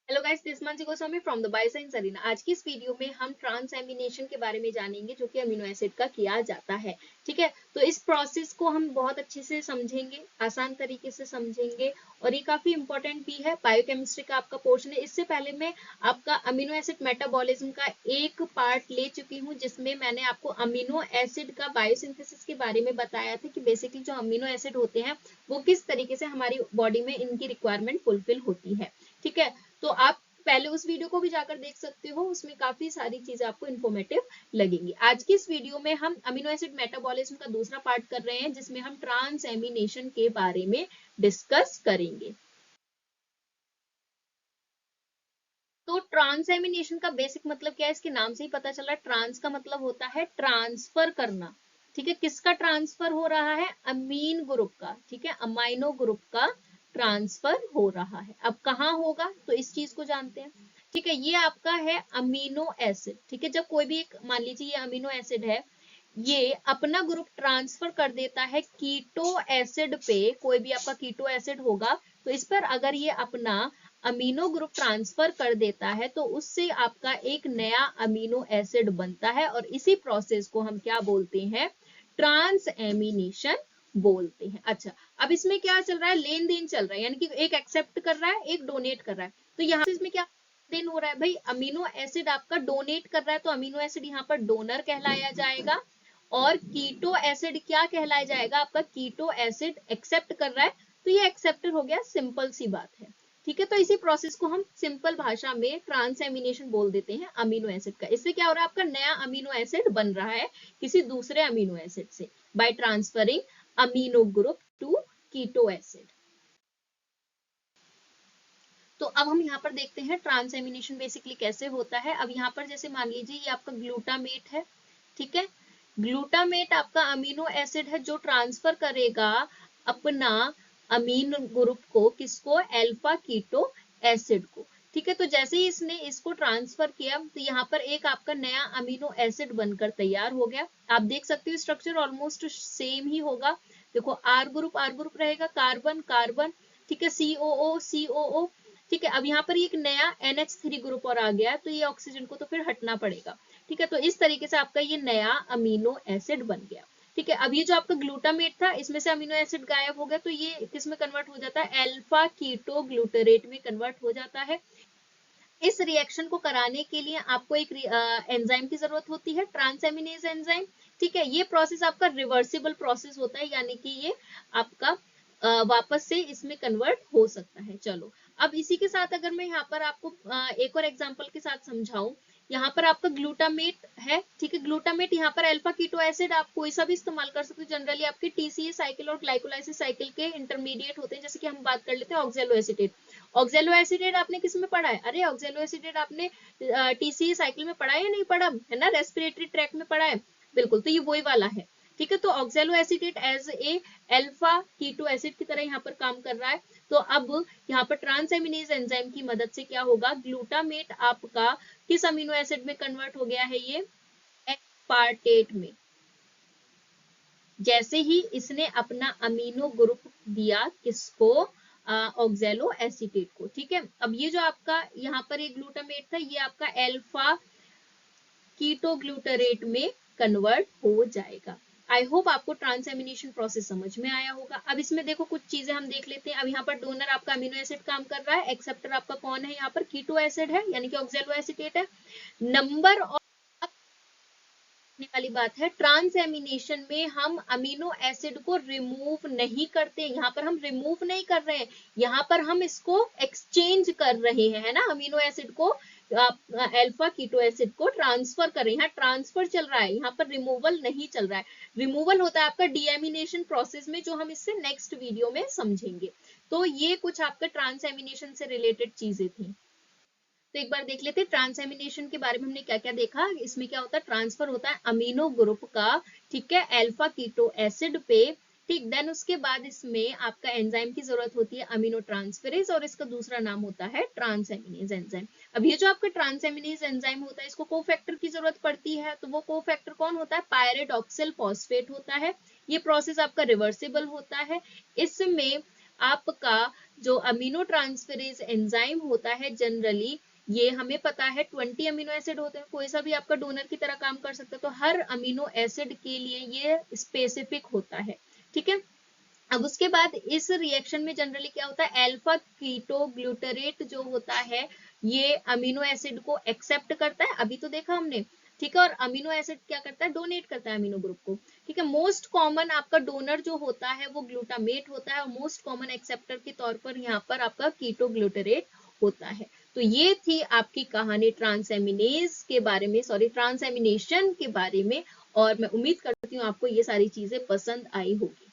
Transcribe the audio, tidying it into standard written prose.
Hello guys, this Mansi Goswami from the bioscience arena. आज की इस वीडियो में हम ट्रांसएमिनेशन के बारे में जानेंगे, जो कि अमीनो एसिड का किया जाता है। ठीक है, तो इस प्रोसेस को हम बहुत अच्छे से समझेंगे, आसान तरीके से समझेंगे, और ये काफी इंपॉर्टेंट भी है। बायोकेमिस्ट्री का आपका पोर्शन है। इससे पहले मैं आपका अमीनो एसिड मेटाबॉलिज्म का एक पार्ट ले चुकी हूँ, जिसमें मैंने आपको अमीनो एसिड का बायोसिंथेसिस के बारे में बताया था कि बेसिकली जो अमीनो एसिड होते हैं वो किस तरीके से हमारी बॉडी में इनकी रिक्वायरमेंट फुलफिल होती है। ठीक है, तो आप पहले उस वीडियो को भी जाकर देख सकते हो, उसमें काफी सारी चीजें आपको इन्फॉर्मेटिव लगेंगी। आज की इस वीडियो में हम अमीनो एसिड मेटाबॉलिज्म का दूसरा पार्ट कर रहे हैं, जिसमें हम ट्रांसएमिनेशन के बारे में डिस्कस करेंगे। तो ट्रांसएमिनेशन का बेसिक मतलब क्या है, इसके नाम से ही पता चला। ट्रांस का मतलब होता है ट्रांसफर करना। ठीक है, किसका ट्रांसफर हो रहा है? अमीन ग्रुप का। ठीक है, अमाइनो ग्रुप का ट्रांसफर हो रहा है। अब कहाँ होगा, तो इस चीज को जानते हैं। ठीक है, ये आपका है अमीनो एसिड। ठीक है, जब कोई भी एक, मान लीजिए ये अमीनो एसिड है, ये अपना ग्रुप ट्रांसफर कर देता है कीटो एसिड पे। कोई भी आपका कीटो एसिड होगा, तो इस पर अगर ये अपना अमीनो ग्रुप ट्रांसफर कर देता है, तो उससे आपका एक नया अमीनो एसिड बनता है, और इसी प्रोसेस को हम क्या बोलते हैं? ट्रांसएमिनेशन बोलते हैं। अच्छा, अब इसमें क्या चल रहा है? लेन देन चल रहा है, यानी कि एक एक्सेप्ट कर रहा है, एक डोनेट कर रहा है। तो यहाँ से इसमें क्या देन हो रहा है भाई? अमीनो एसिड आपका डोनेट कर रहा है, तो अमीनो एसिड यहाँ पर डोनर कहलाया जाएगा, और कीटो एसिड क्या कहलाया जाएगा? आपका कीटो एसिड एक्सेप्ट कर रहा है, तो ये एक्सेप्टर हो गया। सिंपल सी बात है। ठीक है, तो इसी प्रोसेस को हम सिंपल भाषा में ट्रांसएमिनेशन बोल देते हैं अमीनो एसिड का। इससे क्या हो रहा है? आपका नया अमीनो एसिड बन रहा है किसी दूसरे अमीनो एसिड से, by transferring amino group to keto acid. तो अब हम यहाँ पर देखते हैं ट्रांसएमिनेशन बेसिकली कैसे होता है। अब यहाँ पर जैसे मान लीजिए ये आपका ग्लूटामेट है। ठीक है, ग्लूटामेट आपका अमीनो एसिड है, जो ट्रांसफर करेगा अपना अमीन ग्रुप को, किसको? अल्फा कीटो एसिड को। ठीक है, तो जैसे ही इसने इसको ट्रांसफर किया, तो यहाँ पर एक आपका नया अमीनो एसिड बनकर तैयार हो गया। आप देख सकते हो स्ट्रक्चर ऑलमोस्ट सेम ही होगा। देखो, आर ग्रुप रहेगा, कार्बन कार्बन। ठीक है, सीओओ सीओओ। ठीक है, अब यहाँ पर एक नया NH3 ग्रुप और आ गया है, तो ये ऑक्सीजन को तो फिर हटना पड़ेगा। ठीक है, तो इस तरीके से आपका ये नया अमीनो एसिड बन गया। ठीक है, अब ये जो आपका ग्लूटामेट था, इसमें से अमीनो एसिड गायब हो गया, तो ये किस में कन्वर्ट हो जाता है? अल्फा कीटो ग्लूटरेट में कन्वर्ट हो जाता है। इस रिएक्शन को कराने के लिए आपको एक एंजाइम की जरूरत होती है, ट्रांसएमिनेज एंजाइम। ठीक है, ये प्रोसेस आपका रिवर्सिबल प्रोसेस होता है, यानी कि ये आपका वापस से इसमें कन्वर्ट हो सकता है। चलो, अब इसी के साथ अगर मैं यहाँ पर आपको एक और एग्जांपल के साथ समझाऊं, यहाँ पर आपका ग्लूटामेट है। ठीक है, ग्लूटामेट यहाँ पर अल्फा कीटो एसिड आप कोई सा भी इस्तेमाल कर सकते हो। जनरली आपके TCA साइकिल और ग्लाइकोलाइसिस साइकिल के इंटरमीडिएट होते हैं, जैसे कि हम बात कर लेते हैं ऑक्जेलो एसिटेट। ऑक्जेलो एसिडेट आपने किस में पढ़ा है? अरे ऑक्जेलो एसिडेट आपने TCA साइकिल में पढ़ा है या नहीं पढ़ा है ना? रेस्पिरेटरी ट्रैक में पढ़ा है, बिल्कुल। तो ये वही वाला है। ठीक है, तो oxaloacetate as a alpha keto acid की तरह यहाँ पर काम कर रहा है। तो अब यहाँ पर ट्रांसएमिनेज एंजाइम की मदद से क्या होगा? ग्लूटामेट आपका किस अमीनो एसिड में कन्वर्ट हो गया है? ये एस्पार्टेट में। जैसे ही इसने अपना अमीनो ग्रुप दिया, किसको? ऑक्जेलो एसिटेट को। ठीक है, अब ये जो आपका यहाँ पर एक ग्लूटामेट था, ये आपका अल्फा कीटो ग्लूटरेट में कन्वर्ट हो जाएगा। आई होप आपको ट्रांसएमिनेशन प्रोसेस समझ में आया होगा। अब इसमें देखो कुछ चीजें हम देख लेते हैं। अब यहाँ पर डोनर आपका अमीनो एसिड काम कर रहा है, एक्सेप्टर आपका कौन है? यहाँ पर कीटो एसिड है, यानी कि ऑक्जेलो एसिटेट है। नंबर ऑफ वाली बात है, ट्रांसएमिनेशन में हम अमीनो एसिड को रिमूव नहीं करते। यहाँ पर हम रिमूव नहीं कर रहे हैं, यहाँ पर हम इसको एक्सचेंज कर रहे हैं, है ना? अमीनो एसिड को, अल्फा कीटो एसिड को ट्रांसफर कर रहे हैं। यहाँ ट्रांसफर चल रहा है, यहाँ पर रिमूवल नहीं चल रहा है। रिमूवल होता है आपका डीएमिनेशन प्रोसेस में, जो हम इससे नेक्स्ट वीडियो में समझेंगे। तो ये कुछ आपका ट्रांसएमिनेशन से रिलेटेड चीजें थी। तो एक बार देख लेते हैं ट्रांसएमिनेशन के बारे में हमने क्या क्या देखा। इसमें क्या होता है? ट्रांसफर होता है अमीनो ग्रुप का, ठीक है, अल्फा कीटो एसिड पे। ठीक, देन उसके बाद इसमें आपका एंजाइम की जरूरत होती है, अमीनो ट्रांसफेरेज, और इसका दूसरा नाम होता है ट्रांसएमिनेज एंजाइम। अब ये जो आपका ट्रांसएमिनेज एंजाइम होता है, इसको कोफैक्टर की जरूरत पड़ती है। तो वो कोफैक्टर कौन होता है? पायरिडॉक्सिल फॉस्फेट होता है। ये प्रोसेस आपका रिवर्सिबल होता है। इसमें आपका जो अमीनो ट्रांसफेरेज एंजाइम होता है जनरली, ये हमें पता है 20 अमीनो एसिड होते हैं, कोई सा भी आपका डोनर की तरह काम कर सकता है, तो हर अमीनो एसिड के लिए ये स्पेसिफिक होता है, ठीक है। अब उसके बाद इस रिएक्शन में जनरली क्या होता है, अल्फा कीटो ग्लूटरेट जो होता है ये अमीनो एसिड को एक्सेप्ट करता है, अभी तो देखा हमने, ठीक है, और अमीनो एसिड क्या करता है, डोनेट करता है अमीनो ग्रुप को, ठीक है। मोस्ट कॉमन आपका डोनर जो होता है वो ग्लूटामेट होता है, और मोस्ट कॉमन एक्सेप्टर के तौर पर यहाँ पर आपका कीटो ग्लूटरेट होता है। तो ये थी आपकी कहानी ट्रांसएमिनेज के बारे में, सॉरी ट्रांसएमिनेशन के बारे में, और मैं उम्मीद करती हूँ आपको ये सारी चीजें पसंद आई होगी।